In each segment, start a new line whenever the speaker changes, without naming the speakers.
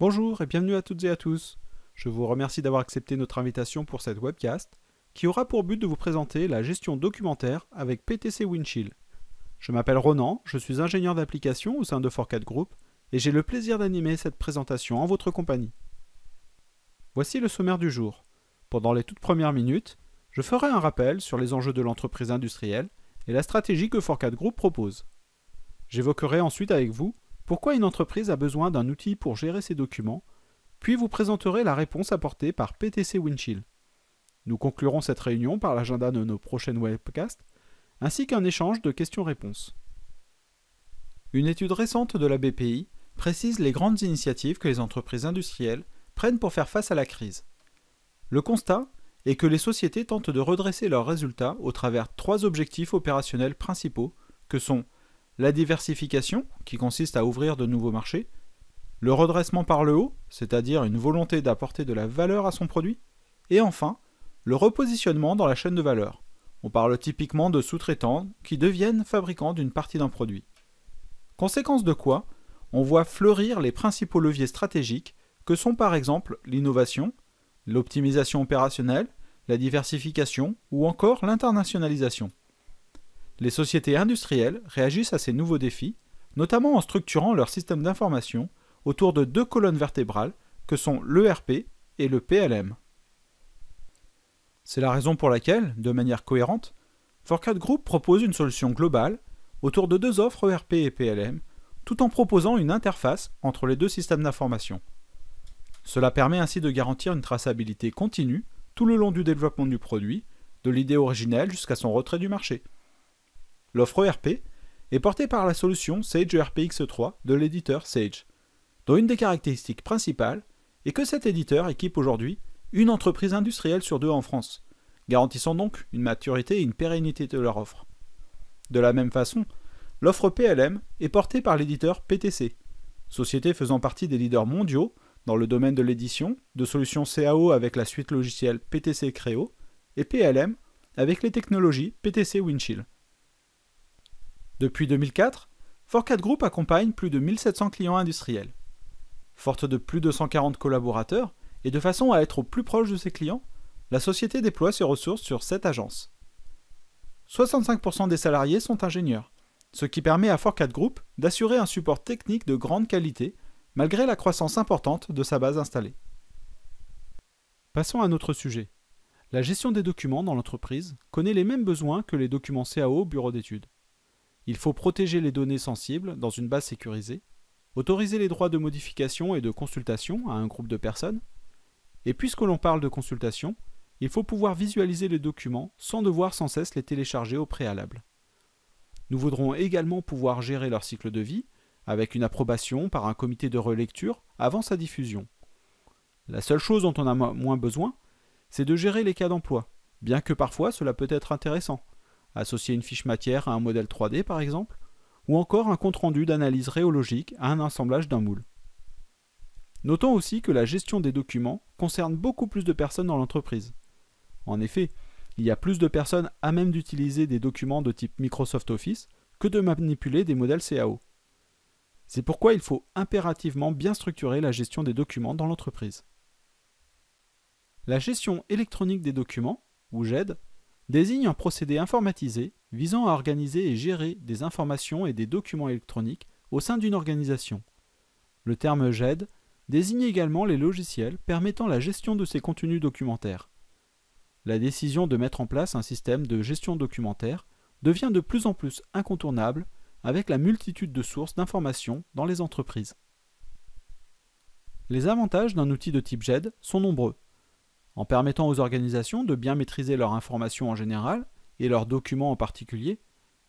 Bonjour et bienvenue à toutes et à tous. Je vous remercie d'avoir accepté notre invitation pour cette webcast qui aura pour but de vous présenter la gestion documentaire avec PTC Windchill. Je m'appelle Ronan, je suis ingénieur d'application au sein de ForCAD Group et j'ai le plaisir d'animer cette présentation en votre compagnie. Voici le sommaire du jour. Pendant les toutes premières minutes, je ferai un rappel sur les enjeux de l'entreprise industrielle et la stratégie que ForCAD Group propose. J'évoquerai ensuite avec vous pourquoi une entreprise a besoin d'un outil pour gérer ses documents, puis vous présenterez la réponse apportée par PTC Windchill. Nous conclurons cette réunion par l'agenda de nos prochaines webcasts, ainsi qu'un échange de questions-réponses. Une étude récente de la BPI précise les grandes initiatives que les entreprises industrielles prennent pour faire face à la crise. Le constat est que les sociétés tentent de redresser leurs résultats au travers 3 objectifs opérationnels principaux que sont la diversification, qui consiste à ouvrir de nouveaux marchés, le redressement par le haut, c'est-à-dire une volonté d'apporter de la valeur à son produit, et enfin, le repositionnement dans la chaîne de valeur. On parle typiquement de sous-traitants qui deviennent fabricants d'une partie d'un produit. Conséquence de quoi, on voit fleurir les principaux leviers stratégiques que sont par exemple l'innovation, l'optimisation opérationnelle, la diversification ou encore l'internationalisation. Les sociétés industrielles réagissent à ces nouveaux défis, notamment en structurant leur système d'information autour de 2 colonnes vertébrales que sont l'ERP et le PLM. C'est la raison pour laquelle, de manière cohérente, ForCAD Group propose une solution globale autour de 2 offres ERP et PLM, tout en proposant une interface entre les 2 systèmes d'information. Cela permet ainsi de garantir une traçabilité continue tout le long du développement du produit, de l'idée originelle jusqu'à son retrait du marché. L'offre ERP est portée par la solution Sage ERP X3 de l'éditeur Sage, dont une des caractéristiques principales est que cet éditeur équipe aujourd'hui une entreprise industrielle sur 2 en France, garantissant donc une maturité et une pérennité de leur offre. De la même façon, l'offre PLM est portée par l'éditeur PTC, société faisant partie des leaders mondiaux dans le domaine de l'édition, de solutions CAO avec la suite logicielle PTC Creo, et PLM avec les technologies PTC Windchill. Depuis 2004, ForCAD Group accompagne plus de 1700 clients industriels. Forte de plus de 140 collaborateurs et de façon à être au plus proche de ses clients, la société déploie ses ressources sur 7 agences. 65% des salariés sont ingénieurs, ce qui permet à ForCAD Group d'assurer un support technique de grande qualité malgré la croissance importante de sa base installée. Passons à notre sujet. La gestion des documents dans l'entreprise connaît les mêmes besoins que les documents CAO au bureau d'études. Il faut protéger les données sensibles dans une base sécurisée, autoriser les droits de modification et de consultation à un groupe de personnes, et puisque l'on parle de consultation, il faut pouvoir visualiser les documents sans devoir sans cesse les télécharger au préalable. Nous voudrons également pouvoir gérer leur cycle de vie, avec une approbation par un comité de relecture avant sa diffusion. La seule chose dont on a moins besoin, c'est de gérer les cas d'emploi, bien que parfois cela peut être intéressant. Associer une fiche matière à un modèle 3D par exemple, ou encore un compte-rendu d'analyse rhéologique à un assemblage d'un moule. Notons aussi que la gestion des documents concerne beaucoup plus de personnes dans l'entreprise. En effet, il y a plus de personnes à même d'utiliser des documents de type Microsoft Office que de manipuler des modèles CAO. C'est pourquoi il faut impérativement bien structurer la gestion des documents dans l'entreprise. La gestion électronique des documents, ou GED, désigne un procédé informatisé visant à organiser et gérer des informations et des documents électroniques au sein d'une organisation. Le terme GED désigne également les logiciels permettant la gestion de ces contenus documentaires. La décision de mettre en place un système de gestion documentaire devient de plus en plus incontournable avec la multitude de sources d'informations dans les entreprises. Les avantages d'un outil de type GED sont nombreux. En permettant aux organisations de bien maîtriser leurs informations en général et leurs documents en particulier,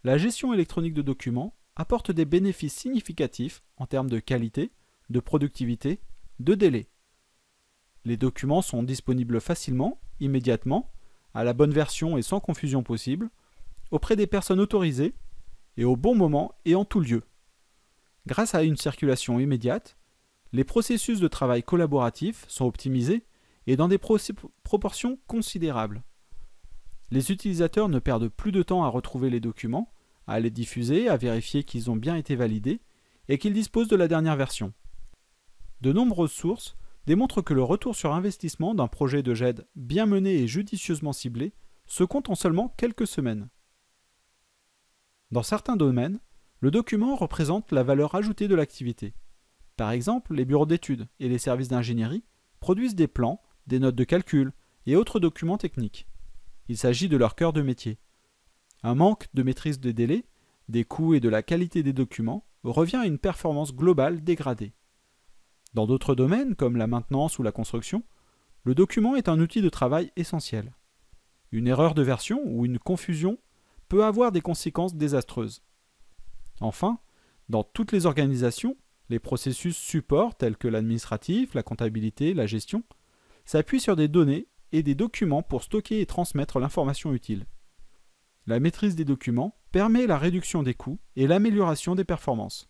la gestion électronique de documents apporte des bénéfices significatifs en termes de qualité, de productivité, de délai. Les documents sont disponibles facilement, immédiatement, à la bonne version et sans confusion possible, auprès des personnes autorisées et au bon moment et en tout lieu. Grâce à une circulation immédiate, les processus de travail collaboratif sont optimisés et dans des proportions considérables. Les utilisateurs ne perdent plus de temps à retrouver les documents, à les diffuser, à vérifier qu'ils ont bien été validés et qu'ils disposent de la dernière version. De nombreuses sources démontrent que le retour sur investissement d'un projet de GED bien mené et judicieusement ciblé se compte en seulement quelques semaines. Dans certains domaines, le document représente la valeur ajoutée de l'activité. Par exemple, les bureaux d'études et les services d'ingénierie produisent des plans, des notes de calcul et autres documents techniques. Il s'agit de leur cœur de métier. Un manque de maîtrise des délais, des coûts et de la qualité des documents revient à une performance globale dégradée. Dans d'autres domaines, comme la maintenance ou la construction, le document est un outil de travail essentiel. Une erreur de version ou une confusion peut avoir des conséquences désastreuses. Enfin, dans toutes les organisations, les processus support tels que l'administratif, la comptabilité, la gestion, s'appuient sur des données et des documents pour stocker et transmettre l'information utile. La maîtrise des documents permet la réduction des coûts et l'amélioration des performances.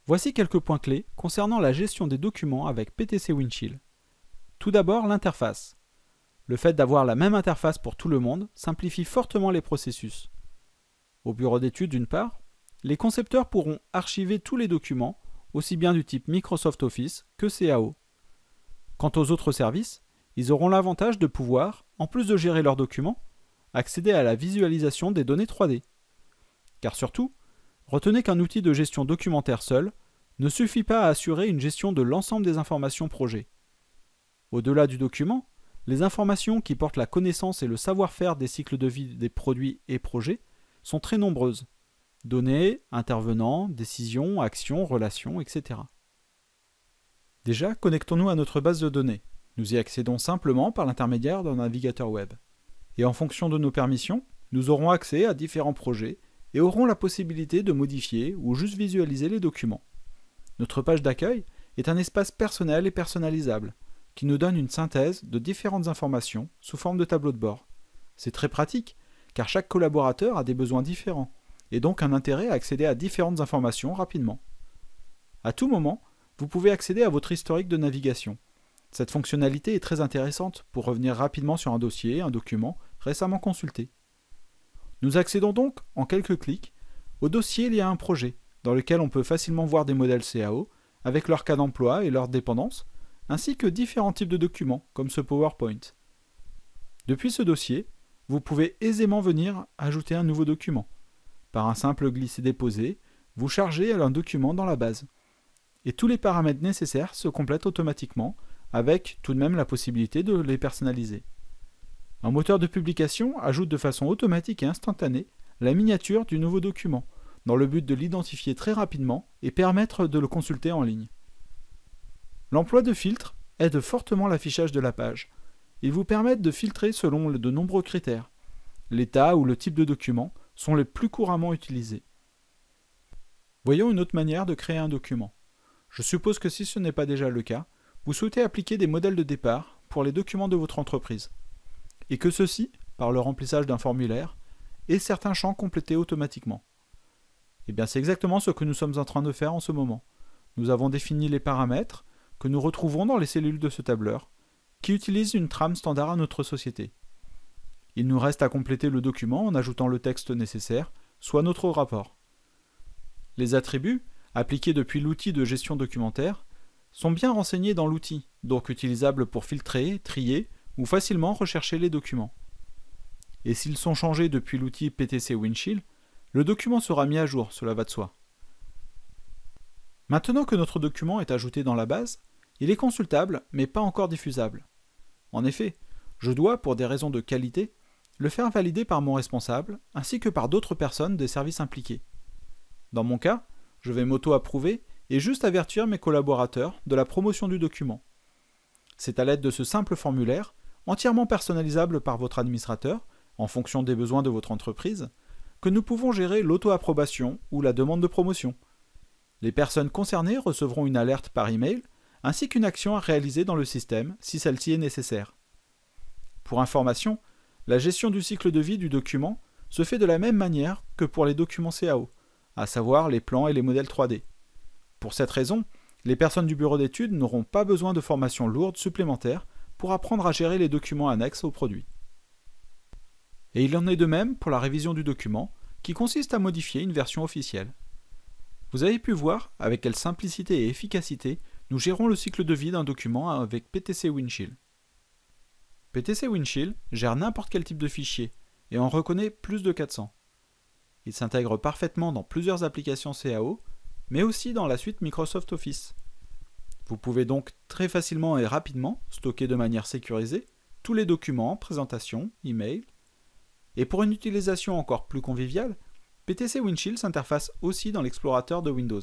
Voici quelques points clés concernant la gestion des documents avec PTC Windchill. Tout d'abord, l'interface. Le fait d'avoir la même interface pour tout le monde simplifie fortement les processus. Au bureau d'études, d'une part, les concepteurs pourront archiver tous les documents, aussi bien du type Microsoft Office que CAO. Quant aux autres services, ils auront l'avantage de pouvoir, en plus de gérer leurs documents, accéder à la visualisation des données 3D. Car surtout, retenez qu'un outil de gestion documentaire seul ne suffit pas à assurer une gestion de l'ensemble des informations projet. Au-delà du document, les informations qui portent la connaissance et le savoir-faire des cycles de vie des produits et projets sont très nombreuses. Données, intervenants, décisions, actions, relations, etc. Déjà, connectons-nous à notre base de données. Nous y accédons simplement par l'intermédiaire d'un navigateur web. Et en fonction de nos permissions, nous aurons accès à différents projets et aurons la possibilité de modifier ou juste visualiser les documents. Notre page d'accueil est un espace personnel et personnalisable qui nous donne une synthèse de différentes informations sous forme de tableau de bord. C'est très pratique car chaque collaborateur a des besoins différents et donc un intérêt à accéder à différentes informations rapidement. À tout moment, vous pouvez accéder à votre historique de navigation. Cette fonctionnalité est très intéressante pour revenir rapidement sur un dossier, un document récemment consulté. Nous accédons donc, en quelques clics, au dossier lié à un projet, dans lequel on peut facilement voir des modèles CAO, avec leur cas d'emploi et leurs dépendances, ainsi que différents types de documents, comme ce PowerPoint. Depuis ce dossier, vous pouvez aisément venir ajouter un nouveau document. Par un simple glisser-déposer, vous chargez un document dans la base. Et tous les paramètres nécessaires se complètent automatiquement, avec tout de même la possibilité de les personnaliser. Un moteur de publication ajoute de façon automatique et instantanée la miniature du nouveau document, dans le but de l'identifier très rapidement et permettre de le consulter en ligne. L'emploi de filtres aide fortement l'affichage de la page. Ils vous permettent de filtrer selon de nombreux critères. L'état ou le type de document sont les plus couramment utilisés. Voyons une autre manière de créer un document. Je suppose que si ce n'est pas déjà le cas, vous souhaitez appliquer des modèles de départ pour les documents de votre entreprise, et que ceux-ci, par le remplissage d'un formulaire, aient certains champs complétés automatiquement. Et bien c'est exactement ce que nous sommes en train de faire en ce moment. Nous avons défini les paramètres que nous retrouvons dans les cellules de ce tableur, qui utilisent une trame standard à notre société. Il nous reste à compléter le document en ajoutant le texte nécessaire, soit notre rapport. Les attributs, appliqués depuis l'outil de gestion documentaire, sont bien renseignés dans l'outil, donc utilisables pour filtrer, trier ou facilement rechercher les documents. Et s'ils sont changés depuis l'outil PTC Windchill, le document sera mis à jour, cela va de soi. Maintenant que notre document est ajouté dans la base, il est consultable mais pas encore diffusable. En effet, je dois, pour des raisons de qualité, le faire valider par mon responsable ainsi que par d'autres personnes des services impliqués. Dans mon cas, je vais m'auto-approuver et juste avertir mes collaborateurs de la promotion du document. C'est à l'aide de ce simple formulaire, entièrement personnalisable par votre administrateur, en fonction des besoins de votre entreprise, que nous pouvons gérer l'auto-approbation ou la demande de promotion. Les personnes concernées recevront une alerte par email, ainsi qu'une action à réaliser dans le système si celle-ci est nécessaire. Pour information, la gestion du cycle de vie du document se fait de la même manière que pour les documents CAO, à savoir les plans et les modèles 3D. Pour cette raison, les personnes du bureau d'études n'auront pas besoin de formation lourde supplémentaire pour apprendre à gérer les documents annexes au produit. Et il en est de même pour la révision du document, qui consiste à modifier une version officielle. Vous avez pu voir avec quelle simplicité et efficacité nous gérons le cycle de vie d'un document avec PTC Windchill. PTC Windchill gère n'importe quel type de fichier et en reconnaît plus de 400. Il s'intègre parfaitement dans plusieurs applications CAO, mais aussi dans la suite Microsoft Office. Vous pouvez donc très facilement et rapidement stocker de manière sécurisée tous les documents, présentations, emails. Et pour une utilisation encore plus conviviale, PTC Windchill s'interface aussi dans l'explorateur de Windows.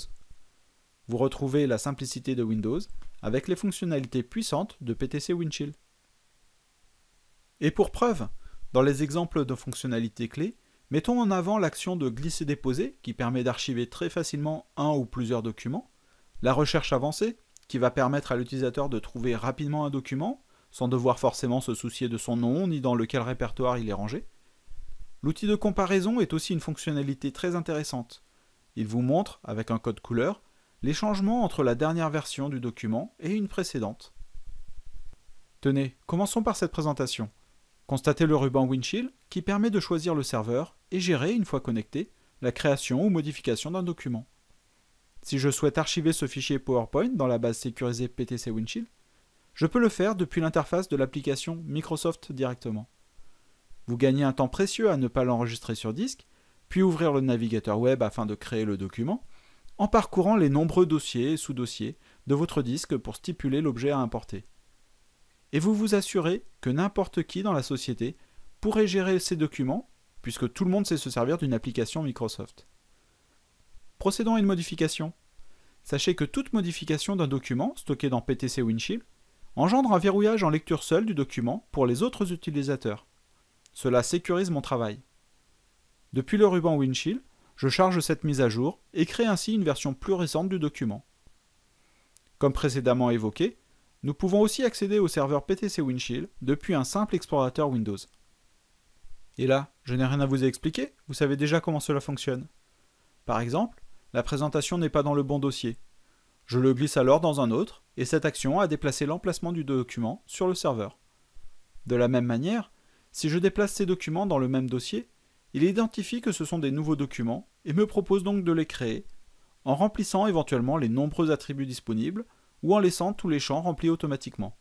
Vous retrouvez la simplicité de Windows avec les fonctionnalités puissantes de PTC Windchill. Et pour preuve, dans les exemples de fonctionnalités clés, mettons en avant l'action de glisser-déposer qui permet d'archiver très facilement un ou plusieurs documents, la recherche avancée qui va permettre à l'utilisateur de trouver rapidement un document sans devoir forcément se soucier de son nom ni dans lequel répertoire il est rangé. L'outil de comparaison est aussi une fonctionnalité très intéressante. Il vous montre, avec un code couleur, les changements entre la dernière version du document et une précédente. Tenez, commençons par cette présentation. Constatez le ruban Windchill qui permet de choisir le serveur et gérer, une fois connecté, la création ou modification d'un document. Si je souhaite archiver ce fichier PowerPoint dans la base sécurisée PTC Windchill, je peux le faire depuis l'interface de l'application Microsoft directement. Vous gagnez un temps précieux à ne pas l'enregistrer sur disque, puis ouvrir le navigateur web afin de créer le document, en parcourant les nombreux dossiers et sous-dossiers de votre disque pour stipuler l'objet à importer. Et vous vous assurez que n'importe qui dans la société pourrait gérer ces documents, puisque tout le monde sait se servir d'une application Microsoft. Procédons à une modification. Sachez que toute modification d'un document stocké dans PTC Windchill engendre un verrouillage en lecture seule du document pour les autres utilisateurs. Cela sécurise mon travail. Depuis le ruban Windchill, je charge cette mise à jour et crée ainsi une version plus récente du document. Comme précédemment évoqué, nous pouvons aussi accéder au serveur PTC Windchill depuis un simple explorateur Windows. Et là, je n'ai rien à vous expliquer, vous savez déjà comment cela fonctionne. Par exemple, la présentation n'est pas dans le bon dossier. Je le glisse alors dans un autre, et cette action a déplacé l'emplacement du document sur le serveur. De la même manière, si je déplace ces documents dans le même dossier, il identifie que ce sont des nouveaux documents et me propose donc de les créer, en remplissant éventuellement les nombreux attributs disponibles ou en laissant tous les champs remplis automatiquement.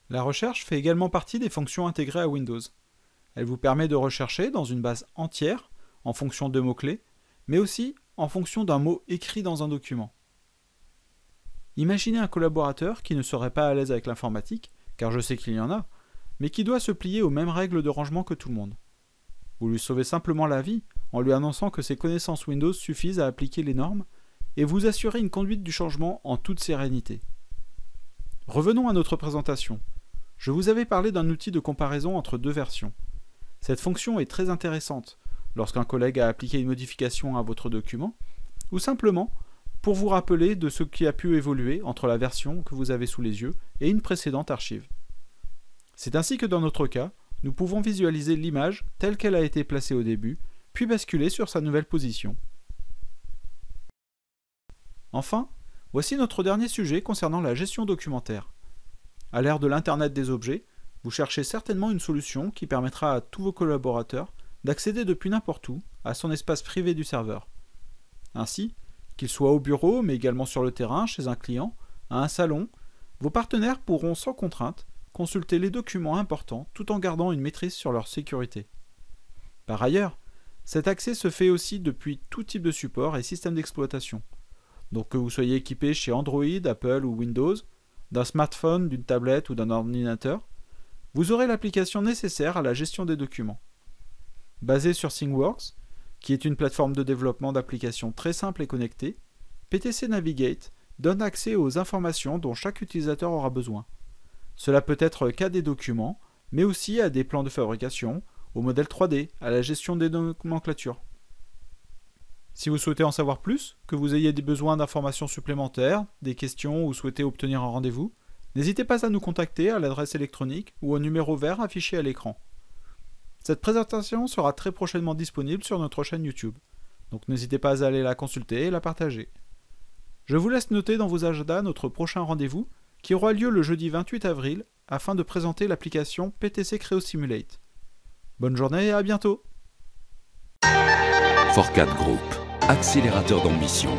La recherche fait également partie des fonctions intégrées à Windows. Elle vous permet de rechercher dans une base entière en fonction de mots-clés, mais aussi en fonction d'un mot écrit dans un document. Imaginez un collaborateur qui ne serait pas à l'aise avec l'informatique, car je sais qu'il y en a, mais qui doit se plier aux mêmes règles de rangement que tout le monde. Vous lui sauvez simplement la vie en lui annonçant que ses connaissances Windows suffisent à appliquer les normes et vous assurez une conduite du changement en toute sérénité. Revenons à notre présentation. Je vous avais parlé d'un outil de comparaison entre deux versions. Cette fonction est très intéressante lorsqu'un collègue a appliqué une modification à votre document ou simplement pour vous rappeler de ce qui a pu évoluer entre la version que vous avez sous les yeux et une précédente archive. C'est ainsi que dans notre cas, nous pouvons visualiser l'image telle qu'elle a été placée au début, puis basculer sur sa nouvelle position. Enfin, voici notre dernier sujet concernant la gestion documentaire. À l'ère de l'Internet des objets, vous cherchez certainement une solution qui permettra à tous vos collaborateurs d'accéder depuis n'importe où à son espace privé du serveur. Ainsi, qu'ils soient au bureau, mais également sur le terrain, chez un client, à un salon, vos partenaires pourront sans contrainte consulter les documents importants tout en gardant une maîtrise sur leur sécurité. Par ailleurs, cet accès se fait aussi depuis tout type de support et système d'exploitation. Donc que vous soyez équipé chez Android, Apple ou Windows, d'un smartphone, d'une tablette ou d'un ordinateur, vous aurez l'application nécessaire à la gestion des documents. Basée sur ThingWorx, qui est une plateforme de développement d'applications très simple et connectée, PTC Navigate donne accès aux informations dont chaque utilisateur aura besoin. Cela peut être qu'à des documents, mais aussi à des plans de fabrication, au modèle 3D, à la gestion des nomenclatures. Si vous souhaitez en savoir plus, que vous ayez des besoins d'informations supplémentaires, des questions ou souhaitez obtenir un rendez-vous, n'hésitez pas à nous contacter à l'adresse électronique ou au numéro vert affiché à l'écran. Cette présentation sera très prochainement disponible sur notre chaîne YouTube, donc n'hésitez pas à aller la consulter et la partager. Je vous laisse noter dans vos agendas notre prochain rendez-vous qui aura lieu le jeudi 28 avril afin de présenter l'application PTC Creo Simulate. Bonne journée et à bientôt.
4CAT Group. accélérateur d'ambition.